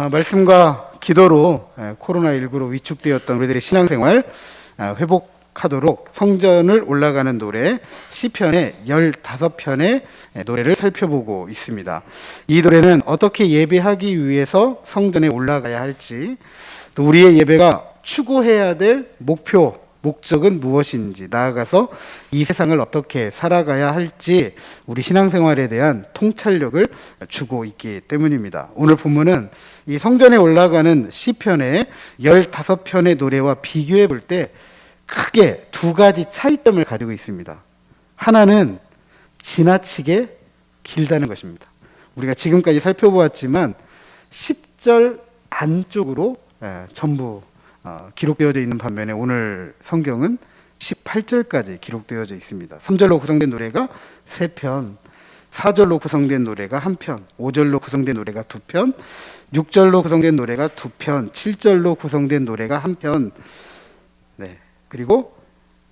말씀과 기도로 코로나19로 위축되었던 우리들의 신앙생활 회복하도록 성전을 올라가는 노래 시편의 15편의 노래를 살펴보고 있습니다. 이 노래는 어떻게 예배하기 위해서 성전에 올라가야 할지, 또 우리의 예배가 추구해야 될 목적은 무엇인지, 나아가서 이 세상을 어떻게 살아가야 할지 우리 신앙생활에 대한 통찰력을 주고 있기 때문입니다. 오늘 본문은 이 성전에 올라가는 시편의 15편의 노래와 비교해 볼 때 크게 두 가지 차이점을 가지고 있습니다. 하나는 지나치게 길다는 것입니다. 우리가 지금까지 살펴보았지만 10절 안쪽으로 전부 기록되어져 있는 반면에 오늘 성경은 18절까지 기록되어져 있습니다. 3절로 구성된 노래가 3편, 4절로 구성된 노래가 1편, 5절로 구성된 노래가 2편, 6절로 구성된 노래가 2편, 7절로 구성된 노래가 1편, 그리고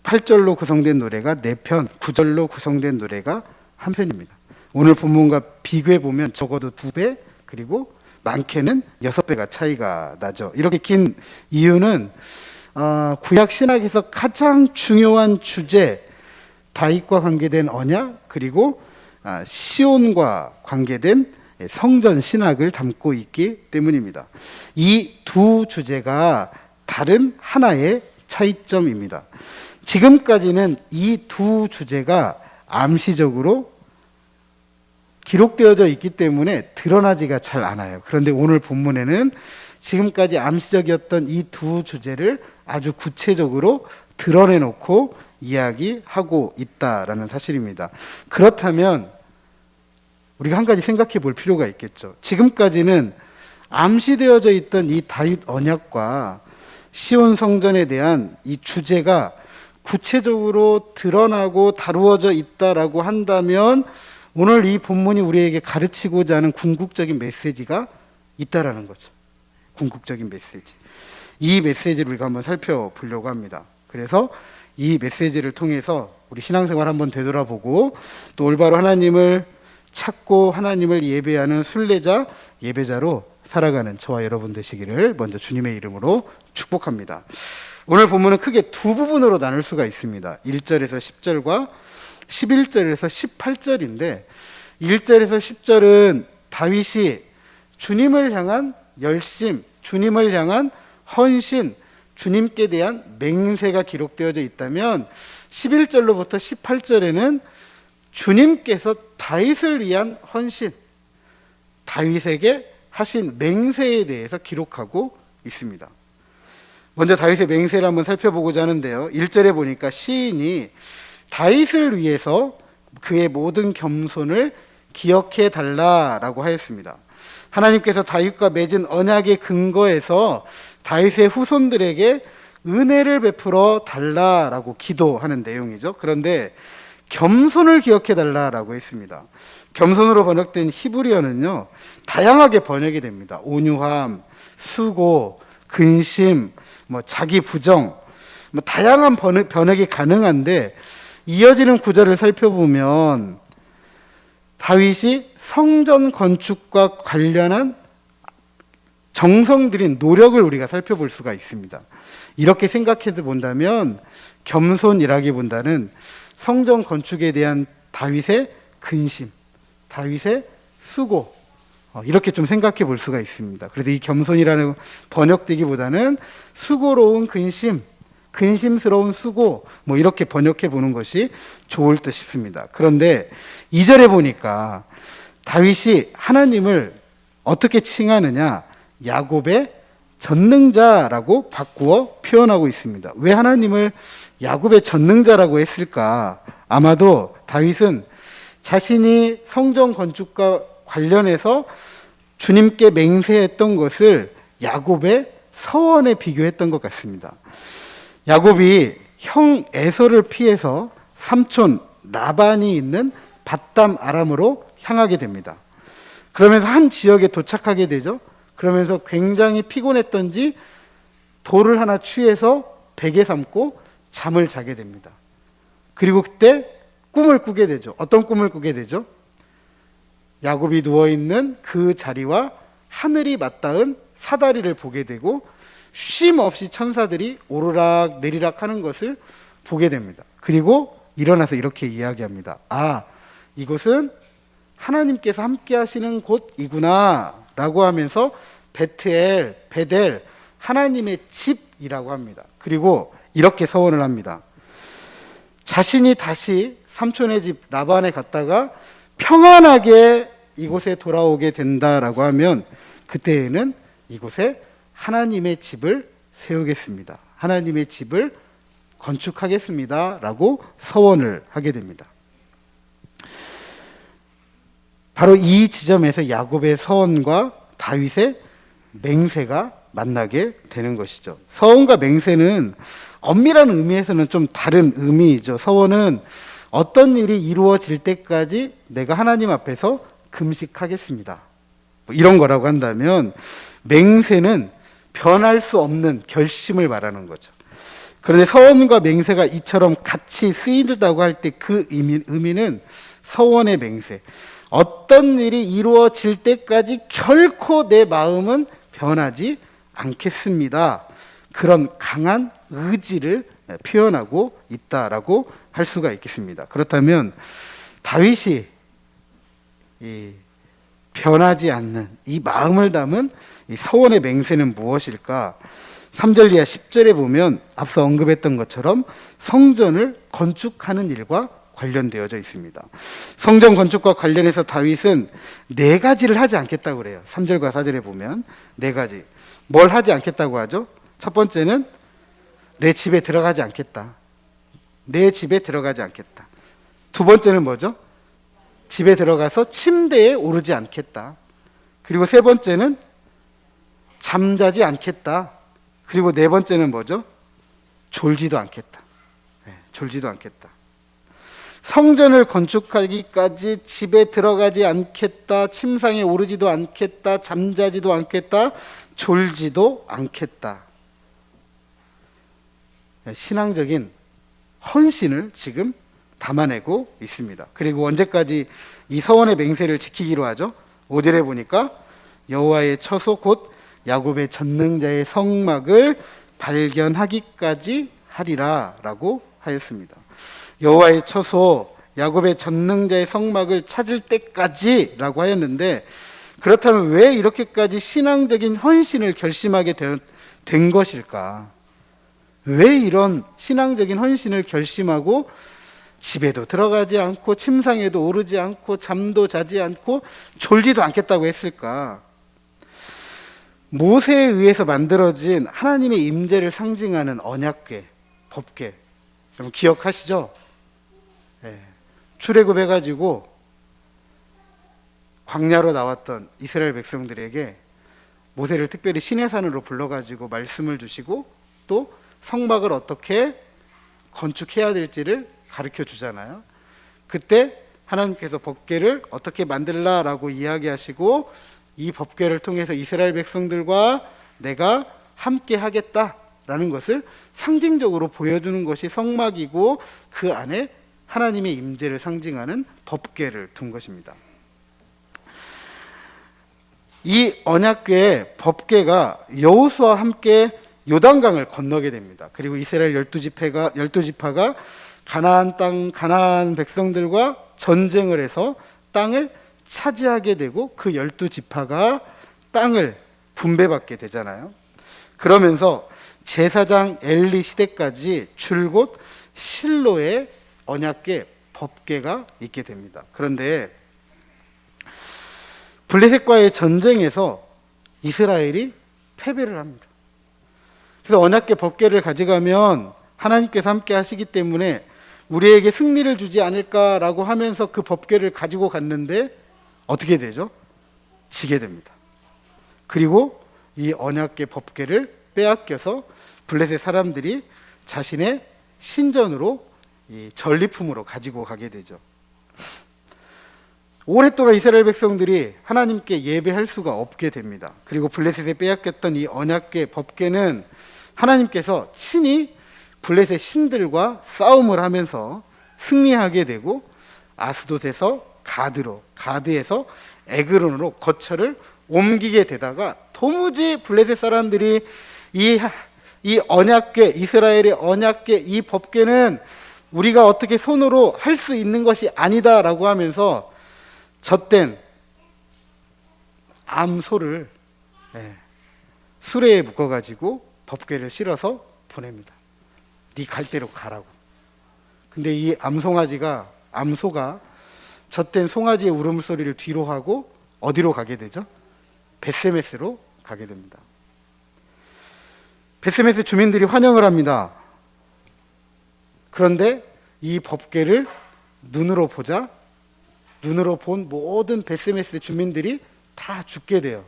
8절로 구성된 노래가 4편, 9절로 구성된 노래가 1편입니다. 오늘 본문과 비교해 보면 적어도 2배, 그리고 많게는 6배가 차이가 나죠. 이렇게 긴 이유는 구약 신학에서 가장 중요한 주제, 다윗과 관계된 언약, 그리고 시온과 관계된 성전 신학을 담고 있기 때문입니다. 이 두 주제가 다른 하나의 차이점입니다. 지금까지는 이 두 주제가 암시적으로 기록되어져 있기 때문에 드러나지가 잘 않아요. 그런데 오늘 본문에는 지금까지 암시적이었던 이 두 주제를 아주 구체적으로 드러내놓고 이야기하고 있다라는 사실입니다. 그렇다면 우리가 한 가지 생각해 볼 필요가 있겠죠. 지금까지는 암시되어져 있던 이 다윗 언약과 시온 성전에 대한 이 주제가 구체적으로 드러나고 다루어져 있다라고 한다면 오늘 이 본문이 우리에게 가르치고자 하는 궁극적인 메시지가 있다라는 거죠. 궁극적인 메시지. 이 메시지를 우리가 한번 살펴보려고 합니다. 그래서 이 메시지를 통해서 우리 신앙생활 한번 되돌아보고 또 올바로 하나님을 찾고 하나님을 예배하는 순례자, 예배자로 살아가는 저와 여러분 되시기를 먼저 주님의 이름으로 축복합니다. 오늘 본문은 크게 두 부분으로 나눌 수가 있습니다. 1절에서 10절과 11절에서 18절인데 1절에서 10절은 다윗이 주님을 향한 열심, 주님을 향한 헌신, 주님께 대한 맹세가 기록되어져 있다면 11절로부터 18절에는 주님께서 다윗을 위한 헌신, 다윗에게 하신 맹세에 대해서 기록하고 있습니다. 먼저 다윗의 맹세를 한번 살펴보고자 하는데요. 1절에 보니까 시인이 다윗을 위해서 그의 모든 겸손을 기억해 달라라고 하였습니다. 하나님께서 다윗과 맺은 언약의 근거에서 다윗의 후손들에게 은혜를 베풀어 달라라고 기도하는 내용이죠. 그런데 겸손을 기억해 달라라고 했습니다. 겸손으로 번역된 히브리어는요, 다양하게 번역이 됩니다. 온유함, 수고, 근심, 자기 부정, 다양한 번역이 가능한데 이어지는 구절을 살펴보면 다윗이 성전 건축과 관련한 정성 들인 노력을 우리가 살펴볼 수가 있습니다. 이렇게 생각해 본다면 겸손이라기보다는 성전 건축에 대한 다윗의 근심, 다윗의 수고, 이렇게 좀 생각해 볼 수가 있습니다. 그래서 이 겸손이라는 번역되기보다는 수고로운 근심, 근심스러운 수고, 이렇게 번역해 보는 것이 좋을 듯 싶습니다. 그런데 2절에 보니까 다윗이 하나님을 어떻게 칭하느냐, 야곱의 전능자라고 바꾸어 표현하고 있습니다. 왜 하나님을 야곱의 전능자라고 했을까? 아마도 다윗은 자신이 성전 건축과 관련해서 주님께 맹세했던 것을 야곱의 서원에 비교했던 것 같습니다. 야곱이 형 에서를 피해서 삼촌 라반이 있는 밧담 아람으로 향하게 됩니다. 그러면서 한 지역에 도착하게 되죠. 그러면서 굉장히 피곤했던지 돌을 하나 취해서 베개 삼고 잠을 자게 됩니다. 그리고 그때 꿈을 꾸게 되죠. 어떤 꿈을 꾸게 되죠? 야곱이 누워있는 그 자리와 하늘이 맞닿은 사다리를 보게 되고 쉼 없이 천사들이 오르락 내리락 하는 것을 보게 됩니다. 그리고 일어나서 이렇게 이야기합니다. 아, 이곳은 하나님께서 함께 하시는 곳이구나 라고 하면서 베델, 하나님의 집이라고 합니다. 그리고 이렇게 서원을 합니다. 자신이 다시 삼촌의 집 라반에 갔다가 평안하게 이곳에 돌아오게 된다라고 하면 그때에는 이곳에 하나님의 집을 세우겠습니다. 하나님의 집을 건축하겠습니다 라고 서원을 하게 됩니다. 바로 이 지점에서 야곱의 서원과 다윗의 맹세가 만나게 되는 것이죠. 서원과 맹세는 엄밀한 의미에서는 좀 다른 의미이죠. 서원은 어떤 일이 이루어질 때까지 내가 하나님 앞에서 금식하겠습니다, 뭐 이런 거라고 한다면, 맹세는 변할 수 없는 결심을 말하는 거죠. 그런데 서원과 맹세가 이처럼 같이 쓰인다고 할 때 그 의미는 서원의 맹세, 어떤 일이 이루어질 때까지 결코 내 마음은 변하지 않겠습니다, 그런 강한 의지를 표현하고 있다라고 할 수가 있겠습니다. 그렇다면 다윗이 이 변하지 않는 이 마음을 담은 이 서원의 맹세는 무엇일까? 3절 이하 10절에 보면 앞서 언급했던 것처럼 성전을 건축하는 일과 관련되어져 있습니다. 성전 건축과 관련해서 다윗은 4가지를 하지 않겠다고 그래요. 3절과 4절에 보면 4가지. 뭘 하지 않겠다고 하죠? 첫 번째는 내 집에 들어가지 않겠다. 내 집에 들어가지 않겠다. 두 번째는 뭐죠? 집에 들어가서 침대에 오르지 않겠다. 그리고 세 번째는 잠자지 않겠다. 그리고 네 번째는 뭐죠? 졸지도 않겠다. 졸지도 않겠다. 성전을 건축하기까지 집에 들어가지 않겠다, 침상에 오르지도 않겠다, 잠자지도 않겠다, 졸지도 않겠다. 신앙적인 헌신을 지금 담아내고 있습니다. 그리고 언제까지 이 서원의 맹세를 지키기로 하죠? 5절에 보니까 여호와의 처소 곧 야곱의 전능자의 성막을 발견하기까지 하리라 라고 하였습니다. 여호와의 처소, 야곱의 전능자의 성막을 찾을 때까지 라고 하였는데, 그렇다면 왜 이렇게까지 신앙적인 헌신을 결심하게 된 것일까? 왜 이런 신앙적인 헌신을 결심하고 집에도 들어가지 않고 침상에도 오르지 않고 잠도 자지 않고 졸지도 않겠다고 했을까? 모세에 의해서 만들어진 하나님의 임재를 상징하는 언약궤, 법궤, 여러분 기억하시죠? 출애굽해가지고 광야로 나왔던 이스라엘 백성들에게 모세를 특별히 시내산으로 불러가지고 말씀을 주시고 또 성막을 어떻게 건축해야 될지를 가르쳐 주잖아요. 그때 하나님께서 법궤를 어떻게 만들라라고 이야기하시고 이 법궤를 통해서 이스라엘 백성들과 내가 함께 하겠다라는 것을 상징적으로 보여주는 것이 성막이고 그 안에 하나님의 임재를 상징하는 법궤를 둔 것입니다. 이 언약궤 법궤가 여호수아와 함께 요단강을 건너게 됩니다. 그리고 이스라엘 12지파가 가나안 땅, 가나안 백성들과 전쟁을 해서 땅을 차지하게 되고 그 12지파가 땅을 분배받게 되잖아요. 그러면서 제사장 엘리 시대까지 줄곧 실로의 언약궤 법궤가 있게 됩니다. 그런데 블레셋과의 전쟁에서 이스라엘이 패배를 합니다. 그래서 언약궤 법궤를 가져가면 하나님께서 함께 하시기 때문에 우리에게 승리를 주지 않을까라고 하면서 그 법궤를 가지고 갔는데 어떻게 되죠? 지게 됩니다. 그리고 이 언약궤 법궤를 빼앗겨서 블레셋 사람들이 자신의 신전으로 이 전리품으로 가지고 가게 되죠. 오랫동안 이스라엘 백성들이 하나님께 예배할 수가 없게 됩니다. 그리고 블레셋에 빼앗겼던 이 언약궤 법궤는 하나님께서 친히 블레셋 신들과 싸움을 하면서 승리하게 되고 아스돗에서 가드로, 가드에서 에그론으로 거처를 옮기게 되다가 도무지 블레셋 사람들이 이 언약궤, 이스라엘의 언약궤, 이 법궤는 우리가 어떻게 손으로 할 수 있는 것이 아니다라고 하면서 젖된 암소를 수레에 묶어가지고 법궤를 실어서 보냅니다. 네 갈대로 가라고. 근데 이 암소가 젖된 송아지의 울음소리를 뒤로 하고 어디로 가게 되죠? 벳세메스로 가게 됩니다. 벳세메스 주민들이 환영을 합니다. 그런데 이 법궤를 눈으로 본 모든 벳세메스 주민들이 다 죽게 돼요.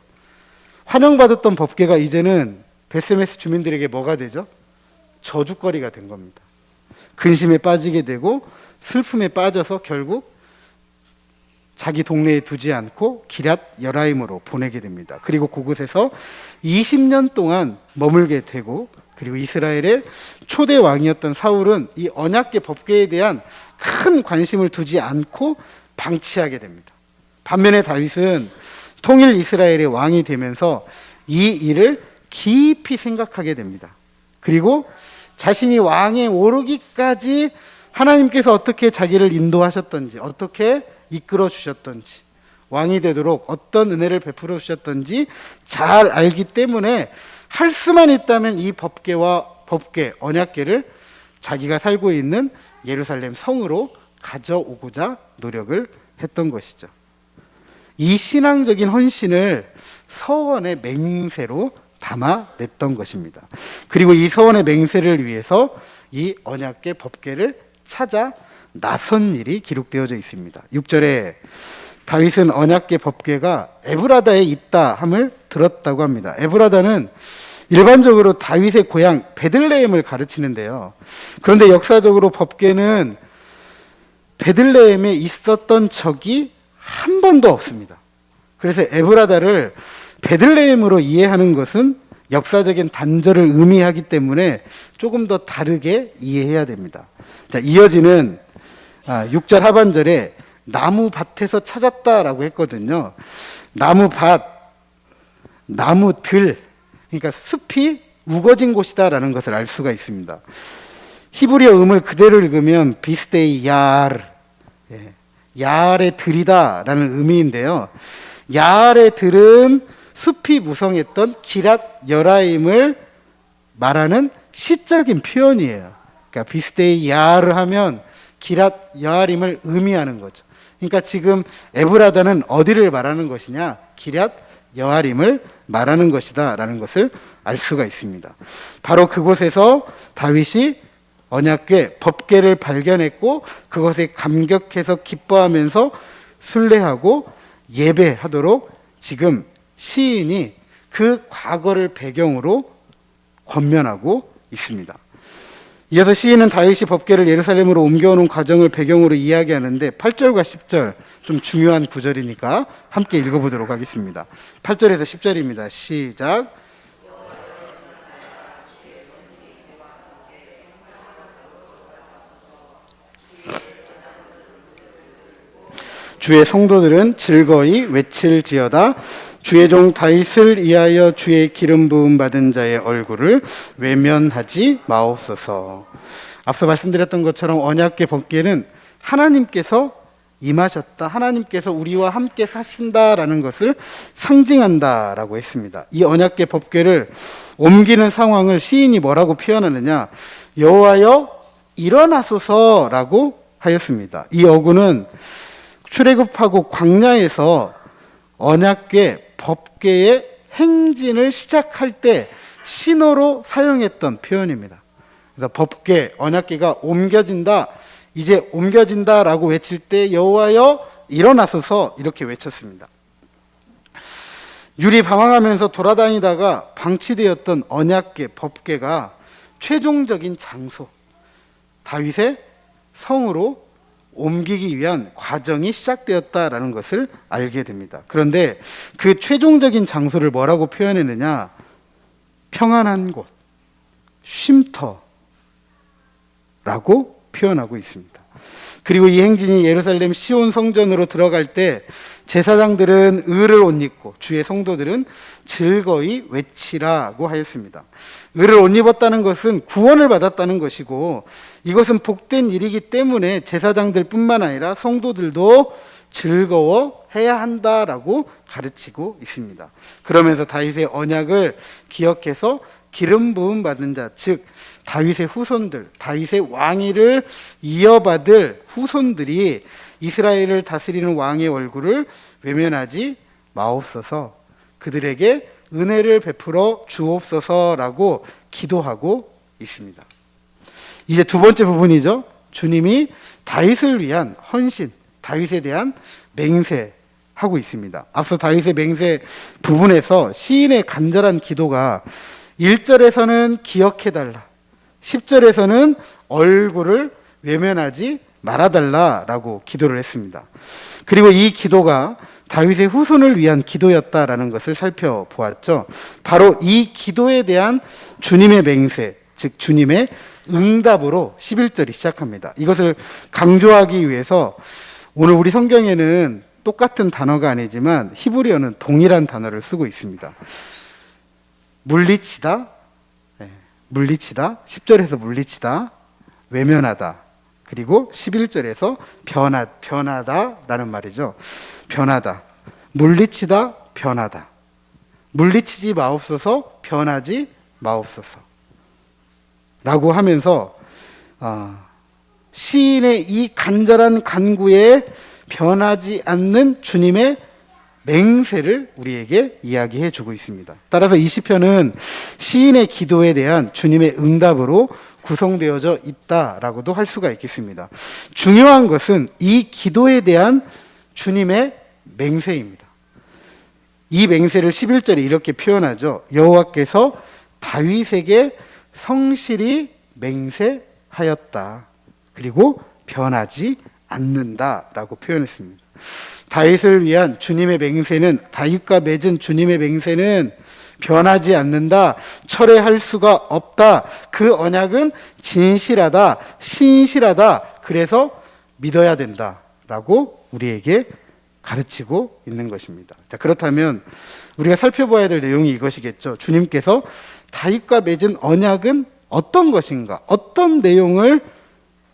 환영받았던 법궤가 이제는 벳세메스 주민들에게 뭐가 되죠? 저주거리가 된 겁니다. 근심에 빠지게 되고 슬픔에 빠져서 결국 자기 동네에 두지 않고 기럇 여라임으로 보내게 됩니다. 그리고 그곳에서 20년 동안 머물게 되고, 그리고 이스라엘의 초대 왕이었던 사울은 이 언약궤 법궤에 대한 큰 관심을 두지 않고 방치하게 됩니다. 반면에 다윗은 통일 이스라엘의 왕이 되면서 이 일을 깊이 생각하게 됩니다. 그리고 자신이 왕에 오르기까지 하나님께서 어떻게 자기를 인도하셨던지, 어떻게 이끌어 주셨던지, 왕이 되도록 어떤 은혜를 베풀어 주셨던지 잘 알기 때문에 할 수만 있다면 이 법궤, 언약궤를 자기가 살고 있는 예루살렘 성으로 가져오고자 노력을 했던 것이죠. 이 신앙적인 헌신을 서원의 맹세로 담아냈던 것입니다. 그리고 이 서원의 맹세를 위해서 이 언약궤 법궤를 찾아 나선 일이 기록되어져 있습니다. 6절에 다윗은 언약궤 법궤가 에브라다에 있다 함을 들었다고 합니다. 에브라다는 일반적으로 다윗의 고향 베들레헴을 가르치는데요. 그런데 역사적으로 법궤는 베들레헴에 있었던 적이 한 번도 없습니다. 그래서 에브라다를 베들레헴으로 이해하는 것은 역사적인 단절을 의미하기 때문에 조금 더 다르게 이해해야 됩니다. 자, 이어지는 6절 하반절에 나무밭에서 찾았다라고 했거든요. 나무밭, 나무들, 그러니까 숲이 우거진 곳이다라는 것을 알 수가 있습니다. 히브리어 음을 그대로 읽으면 비스데이 야르, 야알의 들이다라는 의미인데요. 야알의 들은 숲이 무성했던 기럇 여라임을 말하는 시적인 표현이에요. 그러니까 비스데이 야르 하면 기럇 여아림을 의미하는 거죠. 그러니까 지금 에브라다는 어디를 말하는 것이냐? 기럇 여아림을 말하는 것이다라는 것을 알 수가 있습니다. 바로 그곳에서 다윗이 언약궤, 법궤를 발견했고 그것에 감격해서 기뻐하면서 순례하고 예배하도록 지금 시인이 그 과거를 배경으로 권면하고 있습니다. 이어서 시인은 다윗이 법궤를 예루살렘으로 옮겨오는 과정을 배경으로 이야기하는데 8절과 10절 좀 중요한 구절이니까 함께 읽어보도록 하겠습니다. 8절에서 10절입니다. 시작. 주의 성도들은 즐거이 외칠지어다. 주의 종 다윗을 위하여 주의 기름 부음 받은 자의 얼굴을 외면하지 마옵소서. 앞서 말씀드렸던 것처럼 언약궤 법궤는 하나님께서 임하셨다, 하나님께서 우리와 함께 사신다라는 것을 상징한다라고 했습니다. 이 언약궤 법궤를 옮기는 상황을 시인이 뭐라고 표현하느냐? 여호와여 일어나소서라고 하였습니다. 이 어구는 출애굽하고 광야에서 언약궤 법궤의 행진을 시작할 때 신호로 사용했던 표현입니다. 그래서 법궤, 언약궤가 옮겨진다, 이제 옮겨진다라고 외칠 때 여호와여 일어나소서 이렇게 외쳤습니다. 율이 방황하면서 돌아다니다가 방치되었던 언약궤, 법궤가 최종적인 장소, 다윗의 성으로 옮기기 위한 과정이 시작되었다라는 것을 알게 됩니다. 그런데 그 최종적인 장소를 뭐라고 표현했느냐? 평안한 곳, 쉼터라고 표현하고 있습니다. 그리고 이 행진이 예루살렘 시온 성전으로 들어갈 때 제사장들은 을을 옷 입고 주의 성도들은 즐거이 외치라고 하였습니다. 을을 옷 입었다는 것은 구원을 받았다는 것이고, 이것은 복된 일이기 때문에 제사장들 뿐만 아니라 성도들도 즐거워해야 한다라고 가르치고 있습니다. 그러면서 다윗의 언약을 기억해서 기름 부음 받은 자, 즉 다윗의 후손들, 다윗의 왕위를 이어받을 후손들이 이스라엘을 다스리는 왕의 얼굴을 외면하지 마옵소서, 그들에게 은혜를 베풀어 주옵소서라고 기도하고 있습니다. 이제 두 번째 부분이죠. 주님이 다윗을 위한 헌신, 다윗에 대한 맹세하고 있습니다. 앞서 다윗의 맹세 부분에서 시인의 간절한 기도가 1절에서는 기억해달라, 10절에서는 얼굴을 외면하지 말아달라라고 기도를 했습니다. 그리고 이 기도가 다윗의 후손을 위한 기도였다라는 것을 살펴보았죠. 바로 이 기도에 대한 주님의 맹세, 즉 주님의 응답으로 11절이 시작합니다. 이것을 강조하기 위해서 오늘 우리 성경에는 똑같은 단어가 아니지만 히브리어는 동일한 단어를 쓰고 있습니다. 물리치다, 물리치다, 10절에서 물리치다, 외면하다, 그리고 11절에서 변하다라는 말이죠. 변하다, 물리치다, 변하다. 물리치지 마옵소서, 변하지 마옵소서 라고 하면서 시인의 이 간절한 간구에 변하지 않는 주님의 맹세를 우리에게 이야기해 주고 있습니다. 따라서 이 시편은 시인의 기도에 대한 주님의 응답으로 구성되어져 있다라고도 할 수가 있겠습니다. 중요한 것은 이 기도에 대한 주님의 맹세입니다. 이 맹세를 11절에 이렇게 표현하죠. 여호와께서 다윗에게 성실히 맹세하였다. 그리고 변하지 않는다라고 표현했습니다. 다윗을 위한 주님의 맹세는, 다윗과 맺은 주님의 맹세는 변하지 않는다, 철회할 수가 없다, 그 언약은 진실하다, 신실하다, 그래서 믿어야 된다라고 우리에게 가르치고 있는 것입니다. 자, 그렇다면 우리가 살펴봐야 될 내용이 이것이겠죠. 주님께서 다윗과 맺은 언약은 어떤 것인가, 어떤 내용을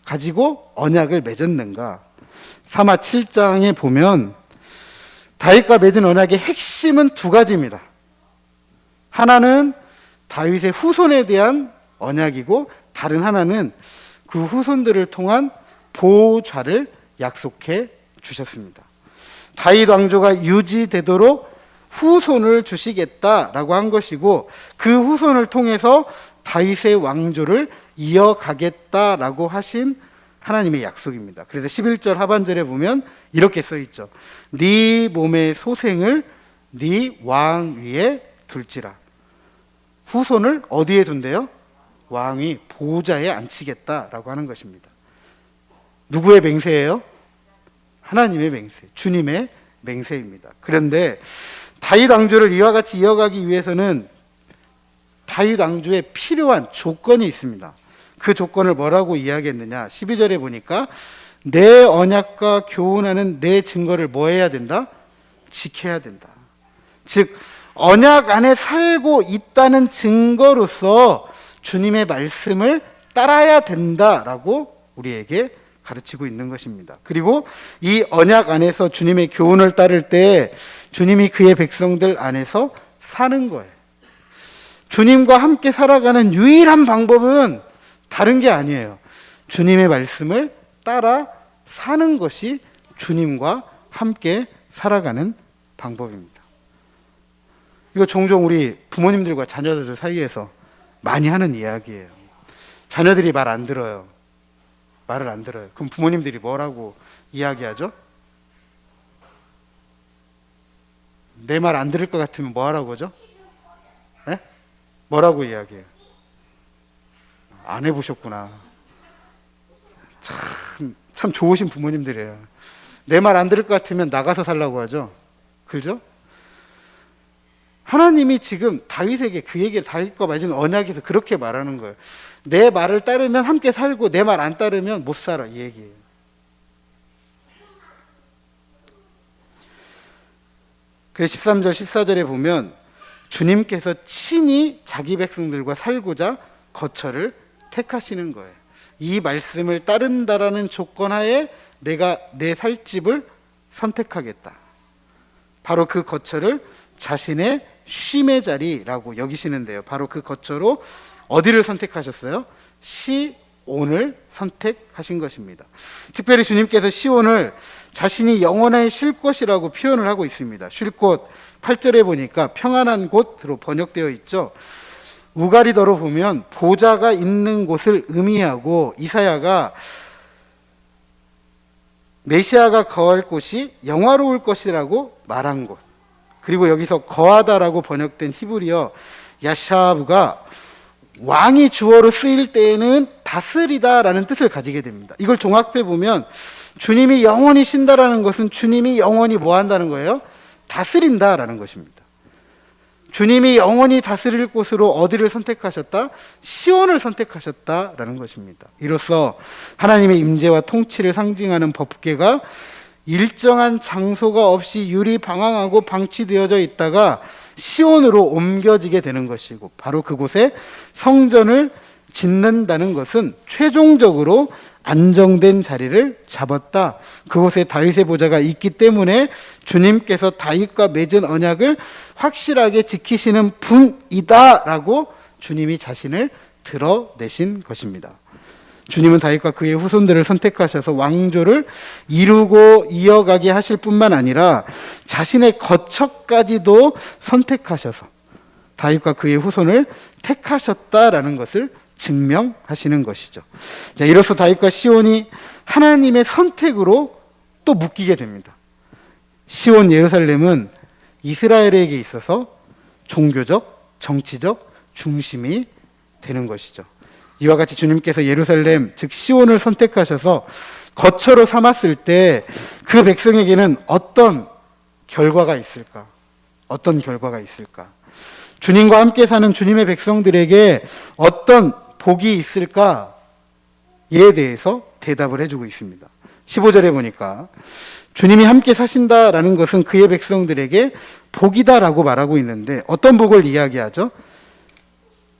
가지고 언약을 맺었는가. 사마 7장에 보면 다윗과 맺은 언약의 핵심은 두 가지입니다. 하나는 다윗의 후손에 대한 언약이고, 다른 하나는 그 후손들을 통한 보호좌를 약속해 주셨습니다. 다윗 왕조가 유지되도록 후손을 주시겠다라고 한 것이고, 그 후손을 통해서 다윗의 왕조를 이어가겠다라고 하신 하나님의 약속입니다. 그래서 11절 하반절에 보면 이렇게 써 있죠. 네 몸의 소생을 네 왕 위에 둘지라. 후손을 어디에 둔대요? 왕위 보좌에 앉히겠다라고 하는 것입니다. 누구의 맹세예요? 하나님의 맹세, 주님의 맹세입니다. 그런데 다윗 왕조를 이와 같이 이어가기 위해서는 다윗 왕조에 필요한 조건이 있습니다. 그 조건을 뭐라고 이야기했느냐? 12절에 보니까 내 언약과 교훈하는 내 증거를 뭐 해야 된다? 지켜야 된다. 즉 언약 안에 살고 있다는 증거로서 주님의 말씀을 따라야 된다라고 우리에게 가르치고 있는 것입니다. 그리고 이 언약 안에서 주님의 교훈을 따를 때 주님이 그의 백성들 안에서 사는 거예요. 주님과 함께 살아가는 유일한 방법은 다른 게 아니에요. 주님의 말씀을 따라 사는 것이 주님과 함께 살아가는 방법입니다. 이거 종종 우리 부모님들과 자녀들 사이에서 많이 하는 이야기예요. 자녀들이 말 안 들어요. 말을 안 들어요. 그럼 부모님들이 뭐라고 이야기하죠? 내 말 안 들을 것 같으면 뭐 하라고 하죠? 네? 뭐라고 이야기해요? 안 해보셨구나. 참 좋으신 부모님들이에요. 내 말 안 들을 것 같으면 나가서 살라고 하죠. 그죠? 하나님이 지금 다윗에게 그 얘기를, 다윗과 맺은 언약에서 그렇게 말하는 거예요. 내 말을 따르면 함께 살고 내 말 안 따르면 못 살아, 이 얘기예요. 그래서 13절 14절에 보면 주님께서 친히 자기 백성들과 살고자 거처를 택하시는 거예요. 이 말씀을 따른다라는 조건 하에 내가 내 살 집을 선택하겠다. 바로 그 거처를 자신의 쉼의 자리라고 여기시는데요. 바로 그 거처로 어디를 선택하셨어요? 시온을 선택하신 것입니다. 특별히 주님께서 시온을 자신이 영원히 쉴 곳이라고 표현을 하고 있습니다. 쉴 곳 8절에 보니까 평안한 곳으로 번역되어 있죠. 우가리더로 보면 보좌가 있는 곳을 의미하고, 이사야가 메시아가 거할 곳이 영화로울 것이라고 말한 곳, 그리고 여기서 거하다라고 번역된 히브리어 야샤브가 왕이 주어로 쓰일 때에는 다스리다라는 뜻을 가지게 됩니다. 이걸 종합해 보면 주님이 영원히 쉰다라는 것은 주님이 영원히 뭐 한다는 거예요? 다스린다라는 것입니다. 주님이 영원히 다스릴 곳으로 어디를 선택하셨다? 시온을 선택하셨다라는 것입니다. 이로써 하나님의 임재와 통치를 상징하는 법궤가 일정한 장소가 없이 유리방황하고 방치되어져 있다가 시온으로 옮겨지게 되는 것이고, 바로 그곳에 성전을 짓는다는 것은 최종적으로 안정된 자리를 잡았다. 그곳에 다윗의 보좌가 있기 때문에 주님께서 다윗과 맺은 언약을 확실하게 지키시는 분이다라고 주님이 자신을 드러내신 것입니다. 주님은 다윗과 그의 후손들을 선택하셔서 왕조를 이루고 이어가게 하실 뿐만 아니라 자신의 거처까지도 선택하셔서 다윗과 그의 후손을 택하셨다라는 것을 증명하시는 것이죠. 자, 이로써 다윗과 시온이 하나님의 선택으로 또 묶이게 됩니다. 시온 예루살렘은 이스라엘에게 있어서 종교적, 정치적 중심이 되는 것이죠. 이와 같이 주님께서 예루살렘, 즉 시온을 선택하셔서 거처로 삼았을 때 그 백성에게는 어떤 결과가 있을까? 어떤 결과가 있을까? 주님과 함께 사는 주님의 백성들에게 어떤 복이 있을까에 대해서 대답을 해주고 있습니다. 15절에 보니까 주님이 함께 사신다라는 것은 그의 백성들에게 복이다라고 말하고 있는데, 어떤 복을 이야기하죠?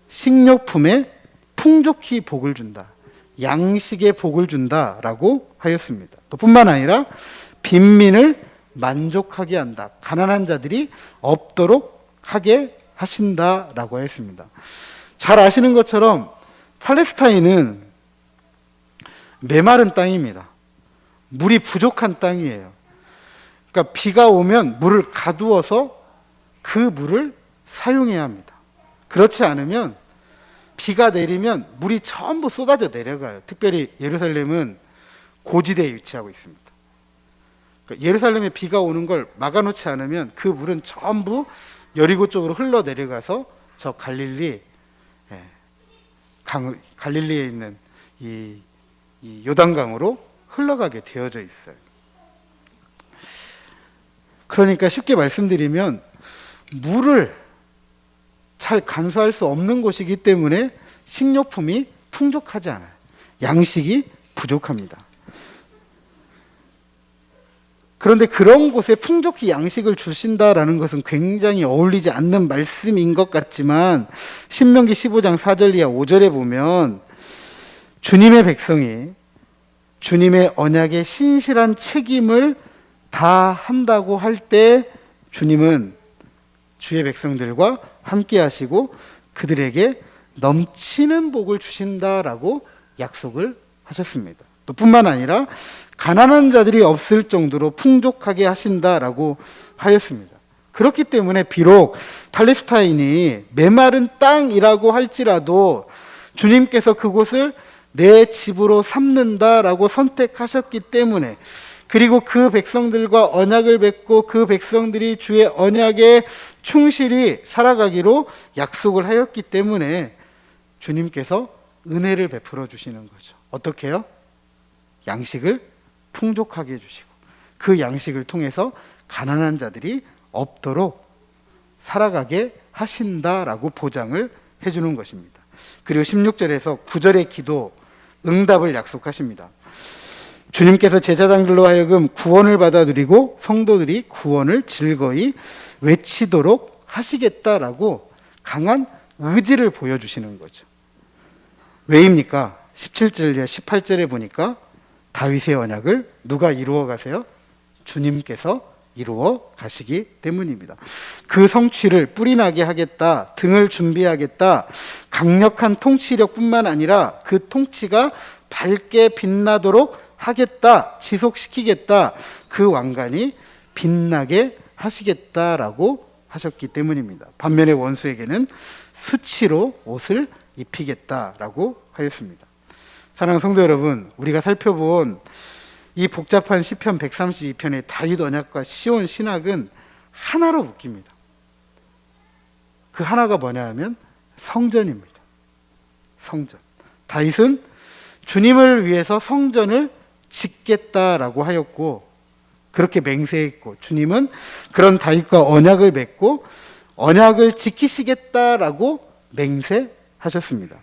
식료품에 풍족히 복을 준다, 양식에 복을 준다라고 하였습니다. 또 뿐만 아니라 빈민을 만족하게 한다, 가난한 자들이 없도록 하게 하신다라고 하였습니다. 잘 아시는 것처럼 팔레스타인은 메마른 땅입니다. 물이 부족한 땅이에요. 그러니까 비가 오면 물을 가두어서 그 물을 사용해야 합니다. 그렇지 않으면 비가 내리면 물이 전부 쏟아져 내려가요. 특별히 예루살렘은 고지대에 위치하고 있습니다. 그러니까 예루살렘에 비가 오는 걸 막아놓지 않으면 그 물은 전부 여리고 쪽으로 흘러 내려가서 저 갈릴리에 있는 이 요단강으로 흘러가게 되어져 있어요. 그러니까 쉽게 말씀드리면 물을 잘 간수할 수 없는 곳이기 때문에 식료품이 풍족하지 않아요. 양식이 부족합니다. 그런데 그런 곳에 풍족히 양식을 주신다라는 것은 굉장히 어울리지 않는 말씀인 것 같지만, 신명기 15장 4절 이하 5절에 보면 주님의 백성이 주님의 언약의 신실한 책임을 다 한다고 할 때 주님은 주의 백성들과 함께 하시고 그들에게 넘치는 복을 주신다라고 약속을 하셨습니다. 또 뿐만 아니라 가난한 자들이 없을 정도로 풍족하게 하신다라고 하였습니다. 그렇기 때문에 비록 팔레스타인이 메마른 땅이라고 할지라도 주님께서 그곳을 내 집으로 삼는다라고 선택하셨기 때문에, 그리고 그 백성들과 언약을 맺고 그 백성들이 주의 언약에 충실히 살아가기로 약속을 하였기 때문에 주님께서 은혜를 베풀어 주시는 거죠. 어떻게 해요? 양식을 풍족하게 해주시고 그 양식을 통해서 가난한 자들이 없도록 살아가게 하신다라고 보장을 해주는 것입니다. 그리고 16절에서 9절의 기도 응답을 약속하십니다. 주님께서 제사장들로 하여금 구원을 받아들이고 성도들이 구원을 즐거이 외치도록 하시겠다라고 강한 의지를 보여주시는 거죠. 왜입니까? 17절에 18절에 보니까 다윗의 언약을 누가 이루어 가세요? 주님께서 이루어 가시기 때문입니다. 그 성취를 뿌리 나게 하겠다, 등을 준비하겠다, 강력한 통치력뿐만 아니라 그 통치가 밝게 빛나도록 하겠다, 지속시키겠다, 그 왕관이 빛나게 하시겠다라고 하셨기 때문입니다. 반면에 원수에게는 수치로 옷을 입히겠다라고 하였습니다. 사랑하는 성도 여러분, 우리가 살펴본 이 복잡한 시편 132편의 다윗 언약과 시온 신학은 하나로 묶입니다. 그 하나가 뭐냐 하면 성전입니다. 성전. 다윗은 주님을 위해서 성전을 짓겠다라고 하였고 그렇게 맹세했고, 주님은 그런 다윗과 언약을 맺고 언약을 지키시겠다라고 맹세하셨습니다.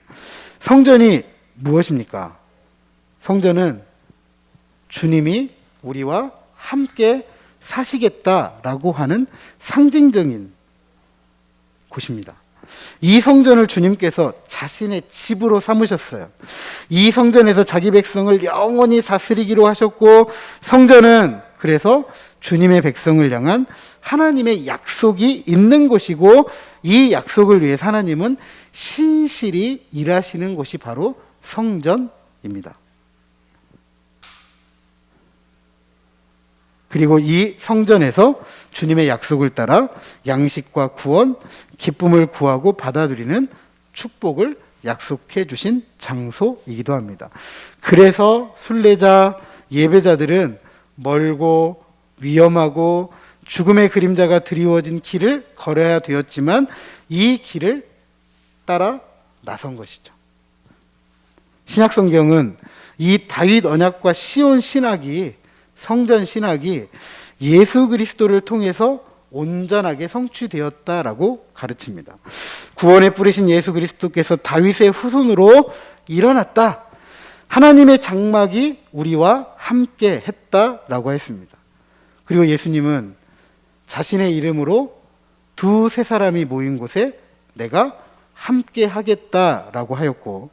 성전이 무엇입니까? 성전은 주님이 우리와 함께 사시겠다라고 하는 상징적인 곳입니다. 이 성전을 주님께서 자신의 집으로 삼으셨어요. 이 성전에서 자기 백성을 영원히 다스리기로 하셨고, 성전은 그래서 주님의 백성을 향한 하나님의 약속이 있는 곳이고, 이 약속을 위해서 하나님은 신실히 일하시는 곳이 바로 성전입니다. 그리고 이 성전에서 주님의 약속을 따라 양식과 구원, 기쁨을 구하고 받아들이는 축복을 약속해 주신 장소이기도 합니다. 그래서 순례자, 예배자들은 멀고 위험하고 죽음의 그림자가 드리워진 길을 걸어야 되었지만 이 길을 따라 나선 것이죠. 신약성경은 이 다윗 언약과 시온 신학이, 성전 신학이 예수 그리스도를 통해서 온전하게 성취되었다라고 가르칩니다. 구원에 뿌리신 예수 그리스도께서 다윗의 후손으로 일어났다. 하나님의 장막이 우리와 함께 했다라고 했습니다. 그리고 예수님은 자신의 이름으로 두세 사람이 모인 곳에 내가 함께 하겠다라고 하였고,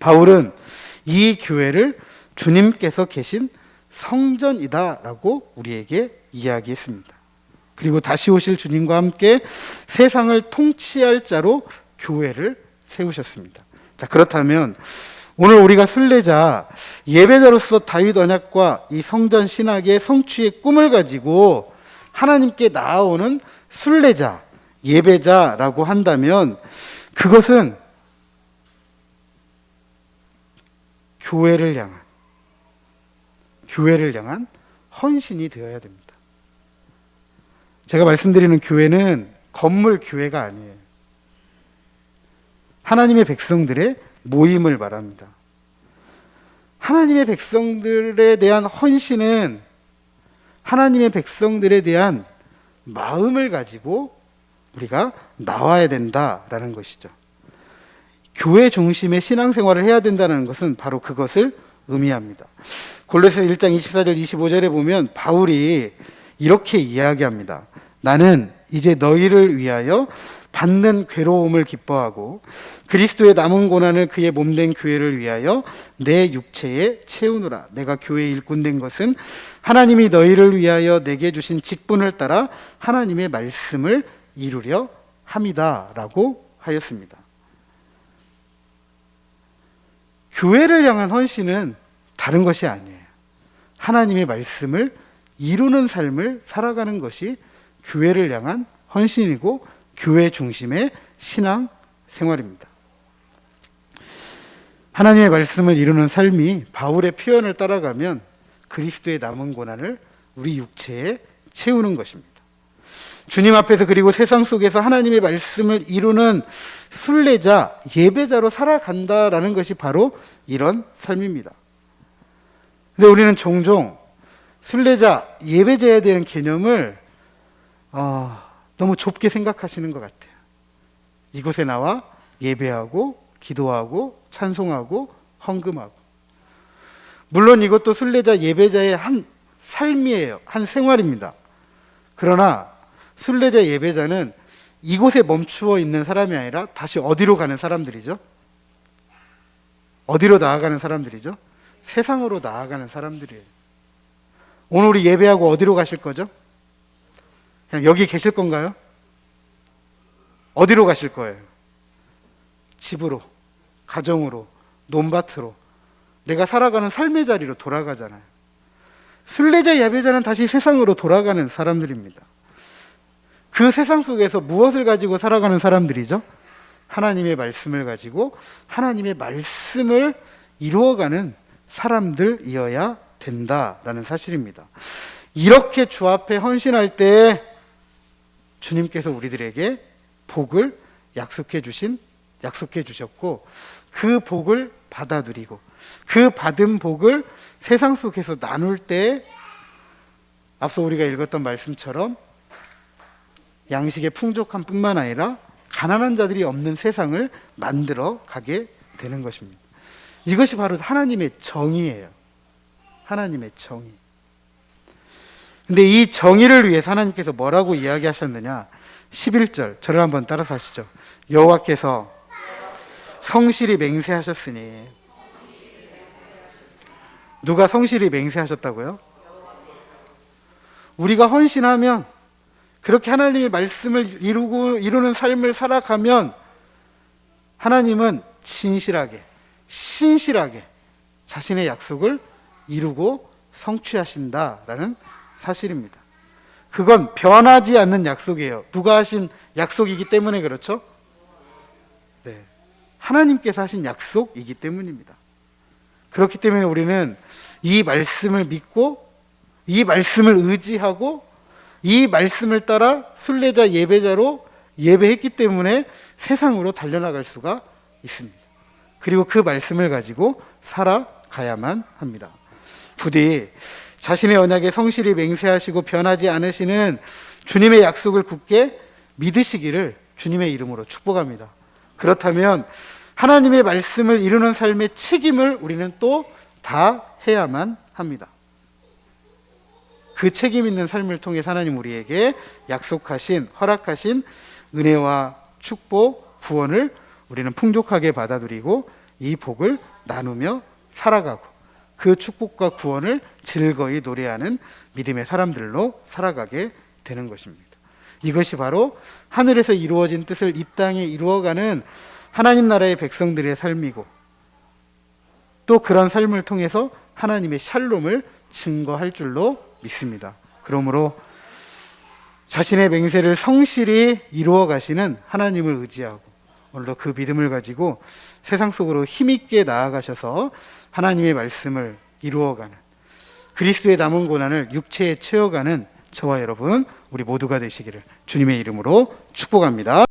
바울은 이 교회를 주님께서 계신 성전이다라고 우리에게 이야기했습니다. 그리고 다시 오실 주님과 함께 세상을 통치할 자로 교회를 세우셨습니다. 자, 그렇다면 오늘 우리가 순례자, 예배자로서 다윗 언약과 이 성전 신학의 성취의 꿈을 가지고 하나님께 나아오는 순례자, 예배자라고 한다면 그것은 교회를 향한 헌신이 되어야 됩니다. 제가 말씀드리는 교회는 건물 교회가 아니에요. 하나님의 백성들의 모임을 말합니다. 하나님의 백성들에 대한 헌신은 하나님의 백성들에 대한 마음을 가지고 우리가 나와야 된다라는 것이죠. 교회 중심의 신앙생활을 해야 된다는 것은 바로 그것을 의미합니다. 골로새서 1장 24절 25절에 보면 바울이 이렇게 이야기합니다. 나는 이제 너희를 위하여 받는 괴로움을 기뻐하고 그리스도의 남은 고난을 그의 몸된 교회를 위하여 내 육체에 채우노라. 내가 교회의 일꾼 된 것은 하나님이 너희를 위하여 내게 주신 직분을 따라 하나님의 말씀을 이루려 함이다 라고 하였습니다. 교회를 향한 헌신은 다른 것이 아니에요. 하나님의 말씀을 이루는 삶을 살아가는 것이 교회를 향한 헌신이고 교회 중심의 신앙 생활입니다. 하나님의 말씀을 이루는 삶이 바울의 표현을 따라가면 그리스도의 남은 고난을 우리 육체에 채우는 것입니다. 주님 앞에서 그리고 세상 속에서 하나님의 말씀을 이루는 순례자, 예배자로 살아간다라는 것이 바로 이런 삶입니다. 근데 우리는 종종 순례자, 예배자에 대한 개념을 너무 좁게 생각하시는 것 같아요. 이곳에 나와 예배하고 기도하고 찬송하고 헌금하고, 물론 이것도 순례자, 예배자의 한 삶이에요. 한 생활입니다. 그러나 순례자 예배자는 이곳에 멈추어 있는 사람이 아니라 다시 어디로 가는 사람들이죠? 어디로 나아가는 사람들이죠? 세상으로 나아가는 사람들이에요. 오늘 우리 예배하고 어디로 가실 거죠? 그냥 여기 계실 건가요? 어디로 가실 거예요? 집으로, 가정으로, 논밭으로, 내가 살아가는 삶의 자리로 돌아가잖아요. 순례자 예배자는 다시 세상으로 돌아가는 사람들입니다. 그 세상 속에서 무엇을 가지고 살아가는 사람들이죠? 하나님의 말씀을 가지고 하나님의 말씀을 이루어가는 사람들이어야 된다라는 사실입니다. 이렇게 주 앞에 헌신할 때 주님께서 우리들에게 복을 약속해 주셨고 그 복을 받아 누리고 그 받은 복을 세상 속에서 나눌 때 앞서 우리가 읽었던 말씀처럼 양식의 풍족함 뿐만 아니라 가난한 자들이 없는 세상을 만들어 가게 되는 것입니다. 이것이 바로 하나님의 정의예요. 하나님의 정의. 근데 이 정의를 위해서 하나님께서 뭐라고 이야기하셨느냐? 11절 저를 한번 따라서 하시죠. 여호와께서 성실히 맹세하셨으니. 누가 성실히 맹세하셨다고요? 우리가 헌신하면, 그렇게 하나님의 말씀을 이루는 삶을 살아가면 하나님은 진실하게, 신실하게 자신의 약속을 이루고 성취하신다라는 사실입니다. 그건 변하지 않는 약속이에요. 누가 하신 약속이기 때문에 그렇죠? 네. 하나님께서 하신 약속이기 때문입니다. 그렇기 때문에 우리는 이 말씀을 믿고 이 말씀을 의지하고 이 말씀을 따라 순례자 예배자로 예배했기 때문에 세상으로 달려나갈 수가 있습니다. 그리고 그 말씀을 가지고 살아가야만 합니다. 부디 자신의 언약에 성실히 맹세하시고 변하지 않으시는 주님의 약속을 굳게 믿으시기를 주님의 이름으로 축복합니다. 그렇다면 하나님의 말씀을 이루는 삶의 책임을 우리는 또 다 해야만 합니다. 그 책임 있는 삶을 통해 하나님 우리에게 약속하신, 허락하신 은혜와 축복, 구원을 우리는 풍족하게 받아들이고 이 복을 나누며 살아가고 그 축복과 구원을 즐거이 노래하는 믿음의 사람들로 살아가게 되는 것입니다. 이것이 바로 하늘에서 이루어진 뜻을 이 땅에 이루어가는 하나님 나라의 백성들의 삶이고 또 그런 삶을 통해서 하나님의 샬롬을 증거할 줄로 믿습니다. 그러므로 자신의 맹세를 성실히 이루어 가시는 하나님을 의지하고 오늘도 그 믿음을 가지고 세상 속으로 힘있게 나아가셔서 하나님의 말씀을 이루어가는 그리스도의 남은 고난을 육체에 채워가는 저와 여러분 우리 모두가 되시기를 주님의 이름으로 축복합니다.